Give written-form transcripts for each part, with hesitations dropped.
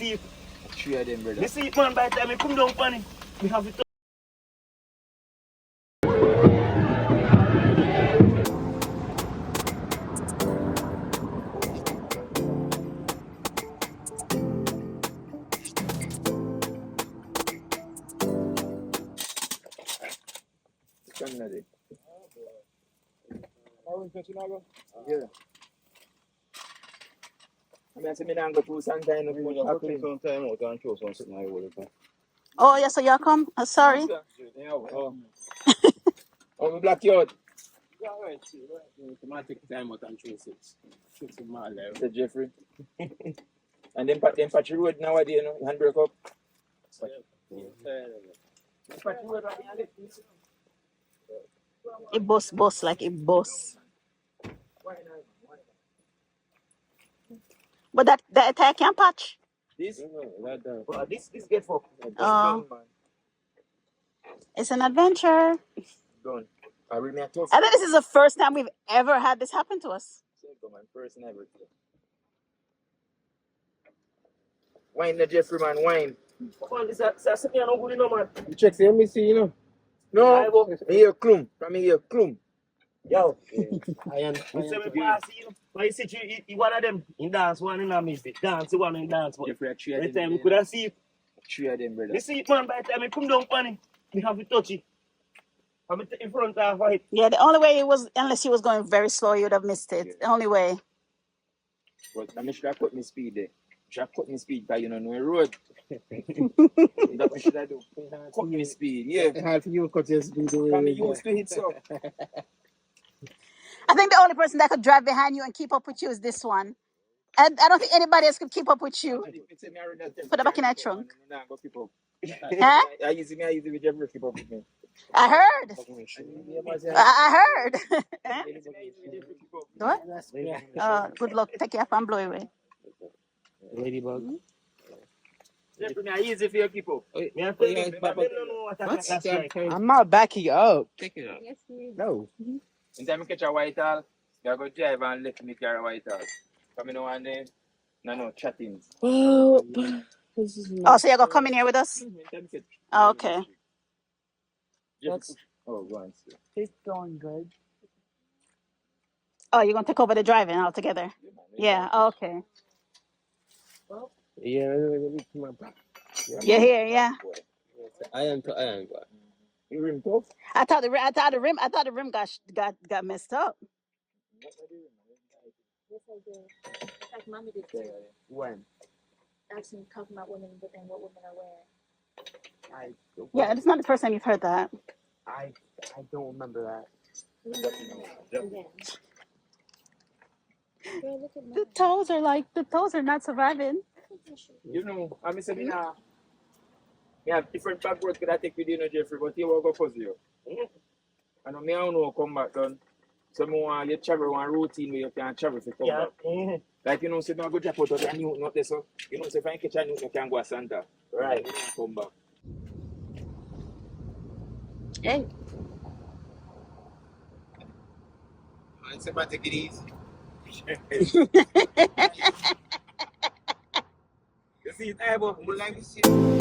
See, Three of them, brother. you see, man, by the time I come down on it, we have it. Yeah. I mean, I say me not go through some kind of You have to take some time out and show something I will. Oh, yeah, so y'all come? Sorry. Oh, we black you out. Yeah, right. You might take time out and choose it. Choose it, man. Mr. Jeffrey. And then patch road nowadays, you know, hand break up. It boss like it boss. But that I can't patch. This get fucked. It's an adventure. Done. I really tough. I think this is the first time we've ever had this happen to us. First and ever. Wine the Jeffrey man, wine. Man, this is me no good enough, man. You check the MSC, you know? No, me hear clum. From me hear clum. Yo, I am. you say me pass you. But you see, you one of them in dance, one in a music. Dance, one in dance. But Jeffrey, three of every them. time we could have seen, Three of them, brother. you see, man, by the time I come down on it, we have to touch it. I'm in front of it. Yeah, the only way it was, unless he was going very slow, you would have missed it. The only way. But I should have cut my speed there. Should have cut my speed because you don't know the road. That's what should I do. Cut my speed, yeah. Half you cut your speed away. I'm used to it, so. I think the only person that could drive behind you and keep up with you is this one. And I don't think anybody else could keep up with you. Put it back in that trunk. Huh? I use it with Jeffrey keep up with me. I heard. I heard. Huh? What? Good luck. Take care and blow away. Ladybug. Jeffrey, I use it for your people. I'm not backing up. Take it up. Yes, you. No. In time I catch a white hall, you go drive and let me carry a white hall. Come in one day, no chattings. Well, this is Oh, so you're going to come in here with us? Oh, okay. Oh, go on. it's going good. Oh, you're going to take over the driving altogether? Yeah, okay. Yeah, You're here, yeah. I am. You rim tough? I thought the rim got messed up. Yes, I did. Like mommy did too. When? Actually, talking about women and what women are wearing. Yeah, it's not the first time you've heard that. I don't remember that. Again. Girl, look at The toes are not surviving. You know, I'm saying now. We have different backwards could I take with you, Jeffrey, but you will go for you. I know me, I don't know come back done. So I want you travel one routine where you can travel for come back. Like, you know, say, no, go drop out of the new not there, so, you know, say, if I catch a new, you can go to Santa. Right. You come back. Hey. I say, man, take it easy. You see it, but we like to see it.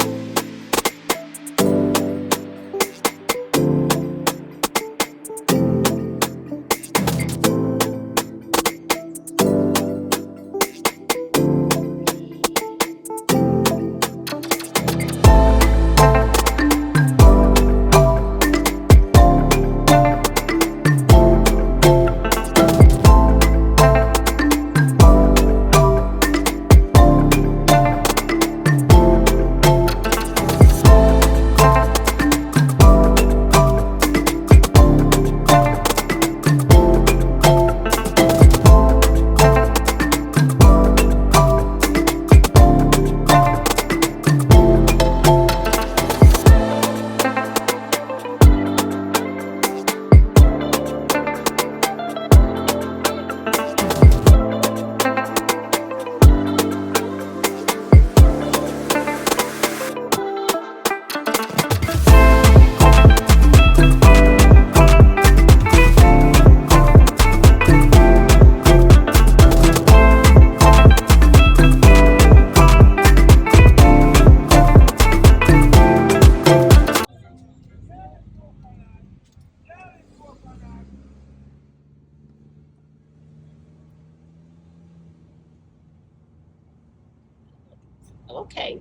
Okay.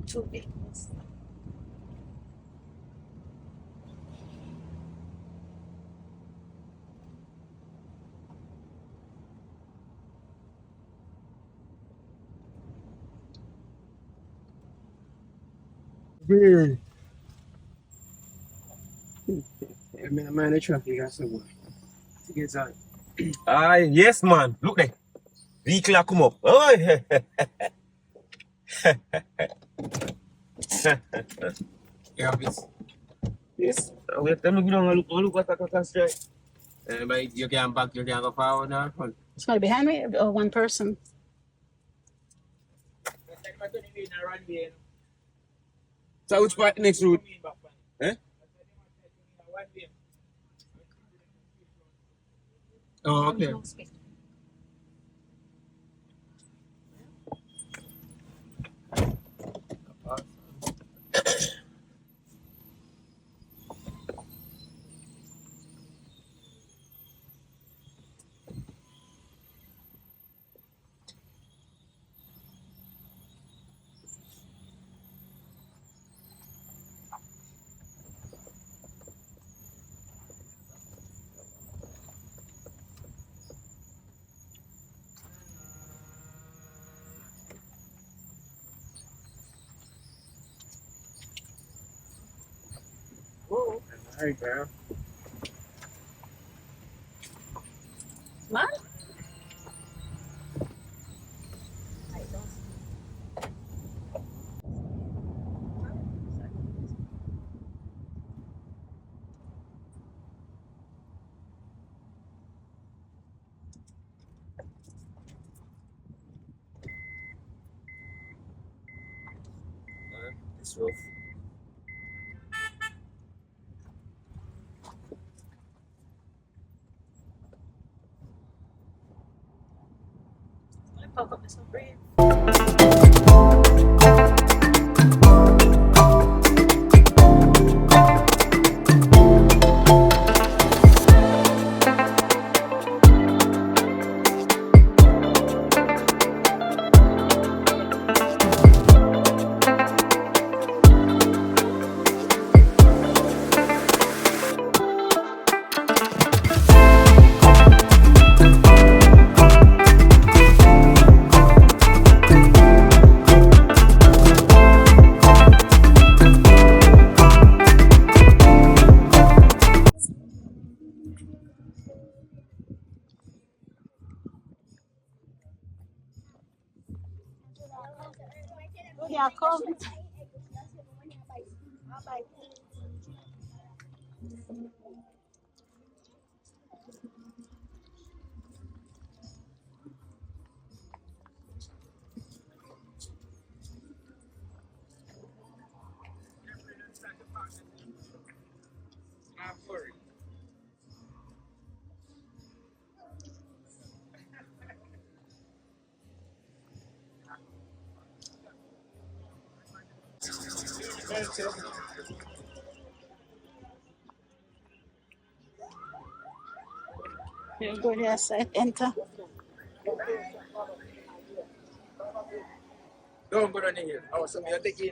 Two vehicles. I mean, I'm the traffic, that's the one. To get out. Aye, yes, man. Look there. Vehicle a come up. Oh, Yeah, it's, yes. Wait, tell me we don't look what I can say. but you can back, you can go forward now. It's going to be behind me or one person? So which part next route? Eh? Oh, okay. Whoa. There you go. Man? It's rough. Pop up this over here. Yeah, come. You go there, side, enter. Don't go down here. Oh, so you're taking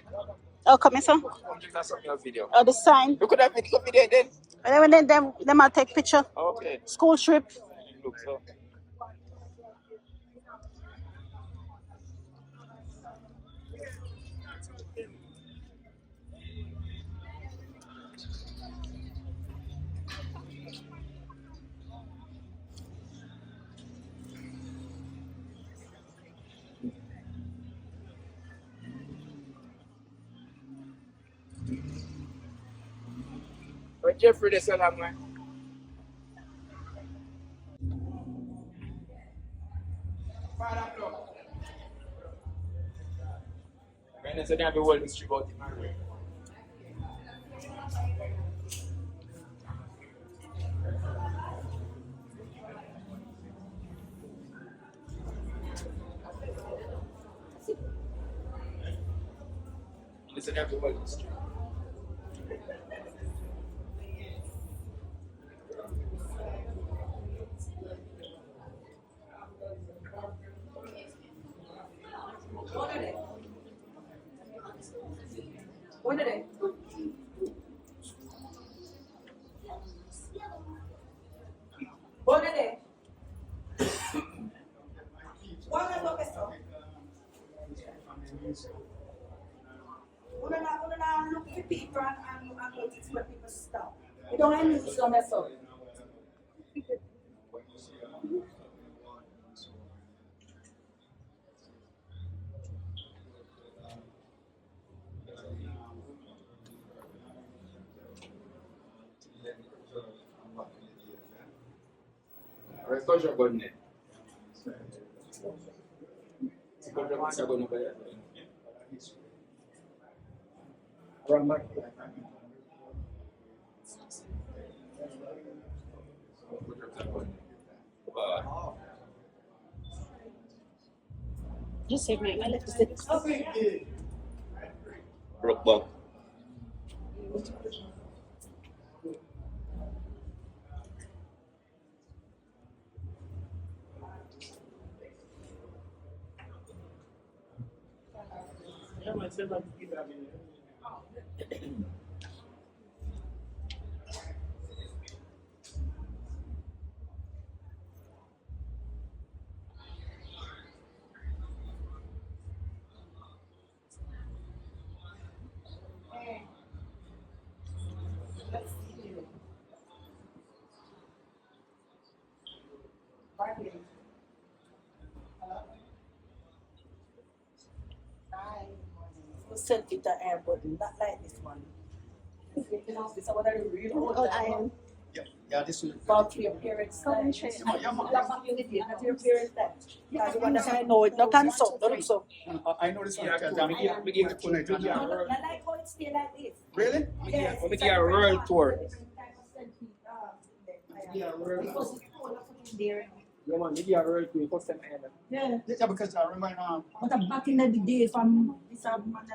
Oh, come here, sir. some video. Oh, the sign. You could have video then. And then them I'll take picture. Okay. School trip. Look, so. But Jeffrey, they said I'm like, when they said they have a world history about him. They said they have a world history. notice where people stop. You don't have news on that side. Escolha agora, né? Escolha mais agora no banheiro. Just say me. I left the Rock back. Send it to air button, not like this one. This is what I really old iron. Yeah, this will. about your parents. Come and show you. Your community, not your parents. Because you understand, no, it no consult, don't so. I know this one Yeah, because cool. I'm We give it I like how it stay like this. Really? Yes. We give a world tour. Yeah, Because it's full of food there. Yeah, man, we give a world tour. First time ever. Yeah. Yeah, because I remember But back in the day, from this woman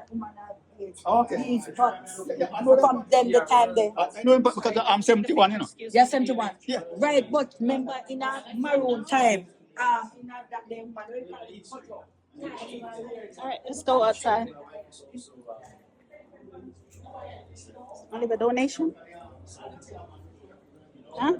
age, Okay. these pots, Yeah, I know from them the time they. I know him because I'm 71, you know. You're 71. Yeah. Right, but remember in a maroon time, in a that they All right, let's go outside. I'll leave a donation. Huh?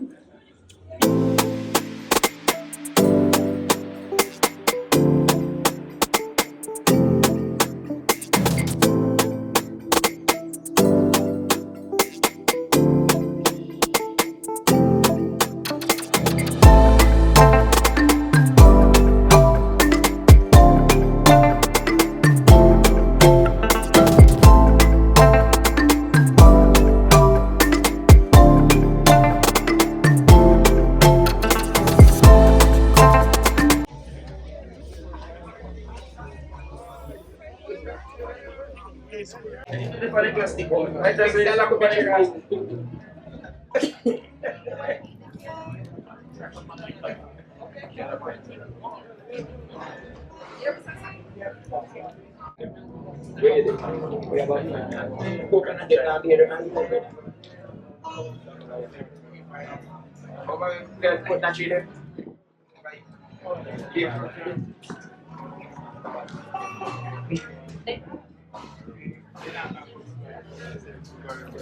Put that shit in.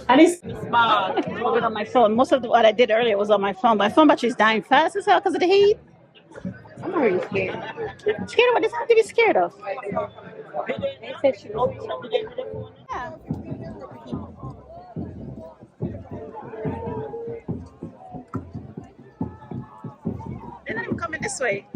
And it's moving on my phone. Most of what I did earlier was on my phone. My phone battery is dying fast as hell because of the heat. I'm not really scared. Scared of what? There's nothing to be scared of. Yeah. They're not even coming this way.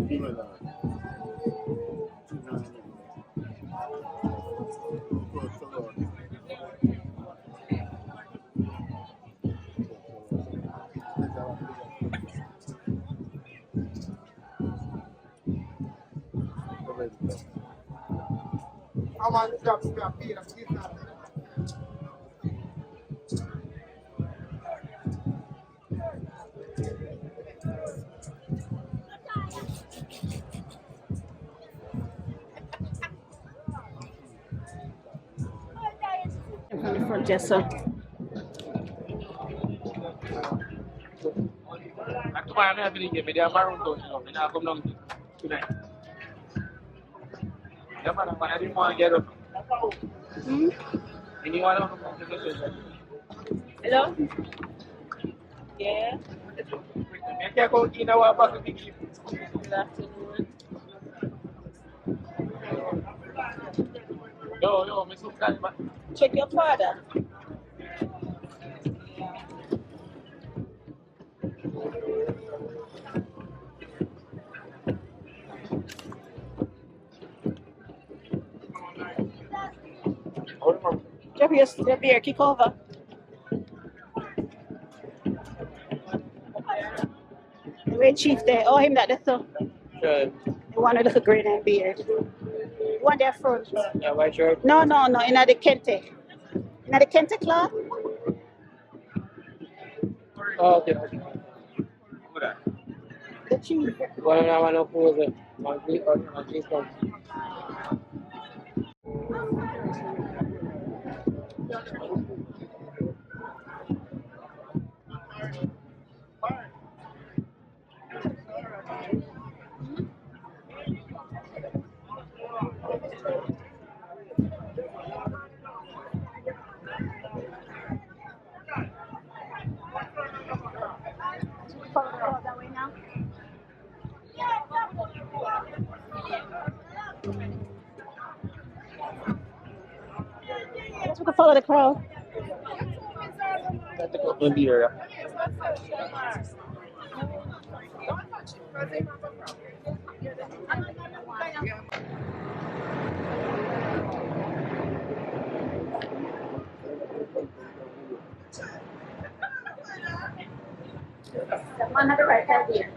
From the front, just so. Tomorrow I'm having a media maroon tone, you know, and I come down tonight. Yeah, man, I didn't want to get up. And you want to come to the Hello? Yeah. I can't go in our back of the keep. Good afternoon. Yo, Mr. Kalima. Check your father. the beer kick over. The way chief there. Oh, him that that's so. Sure. The one with the green and beer. One there front. Yeah, white shirt. No, no, no. In the Kente. In the Kente club. Oh, okay. The chief. One I want to pose it. My drink comes. That way now. Yes, we can follow the crowd. That's a couple of beer. The one at the right side here.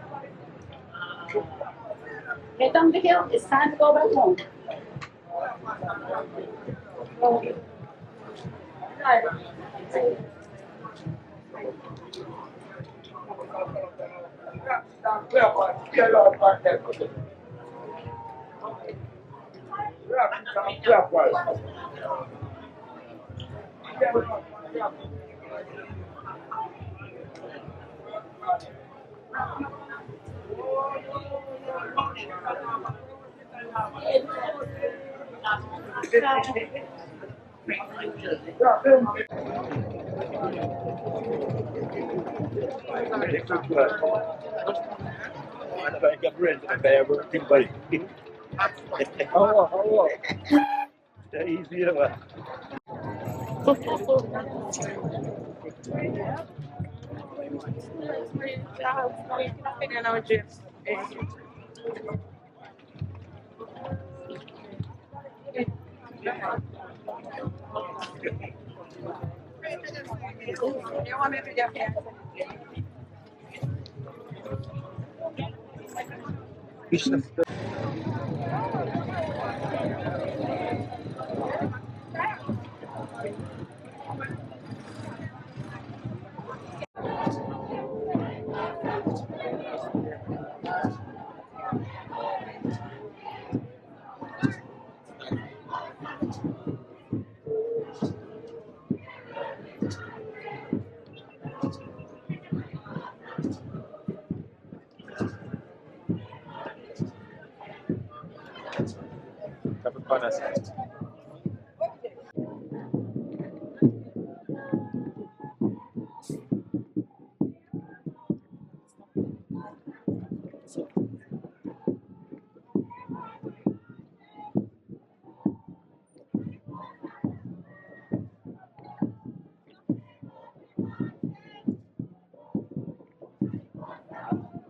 Get down the hill. It's time to go back home. Oh. Easy, man.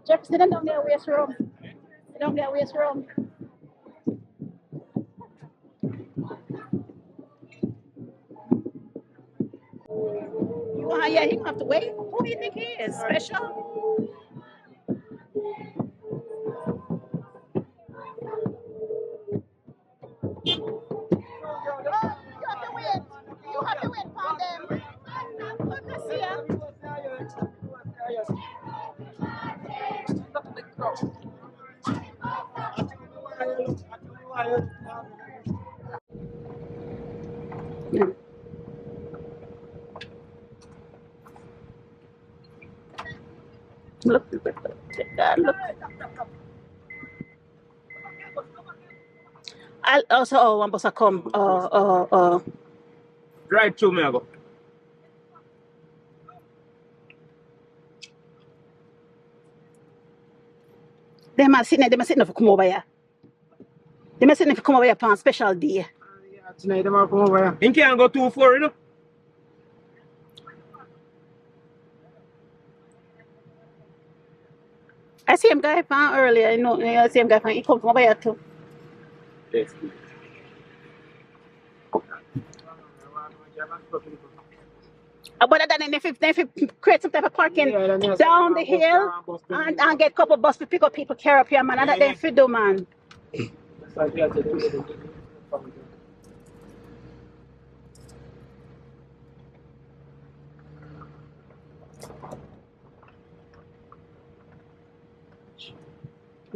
Jeff, sit down there, waste room. Sit down there, waste room. Yeah, he gonna have to wait. Who do you think he is? Special? You have to wait. You have to wait for them. Let's see ya. Look, look. I'll also one bus come. Right through me, I go. They must sit there for come over here. They must sit there for come over here for a special day. Tonight, I'm going to come over here. You can't go too far, you know? I see him guy from earlier, you know, I see him guy from he come from over here too. Yes. But then if you create some type of parking down the hill and get couple bus to pick up people, carry up here, man, and that then fit do, man.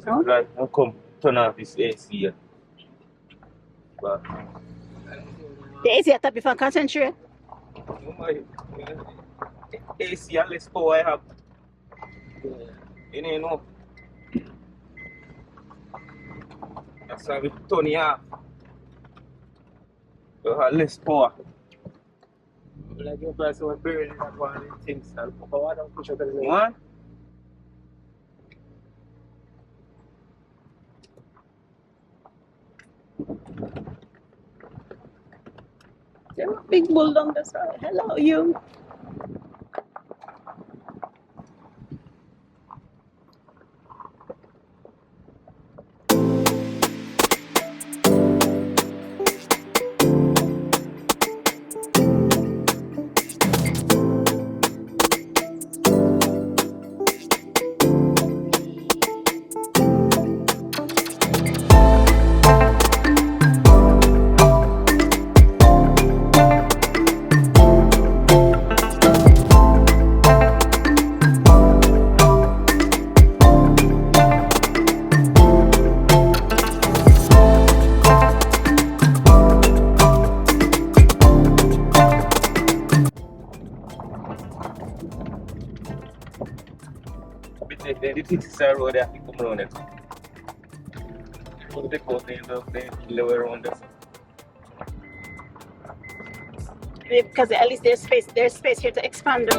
Right, I'll come turn off this AC here. But, The AC at top if I concentrate. AC and less power I have. You know. That's why we turn it off. You have less power. Like your person was burning that one of the things. I'll put power down, push out the leg. What? There's a big bull on the side. Hello, you. The things are road that you come around it. Put the coat in the lower around this. Because at least there's space here to expand.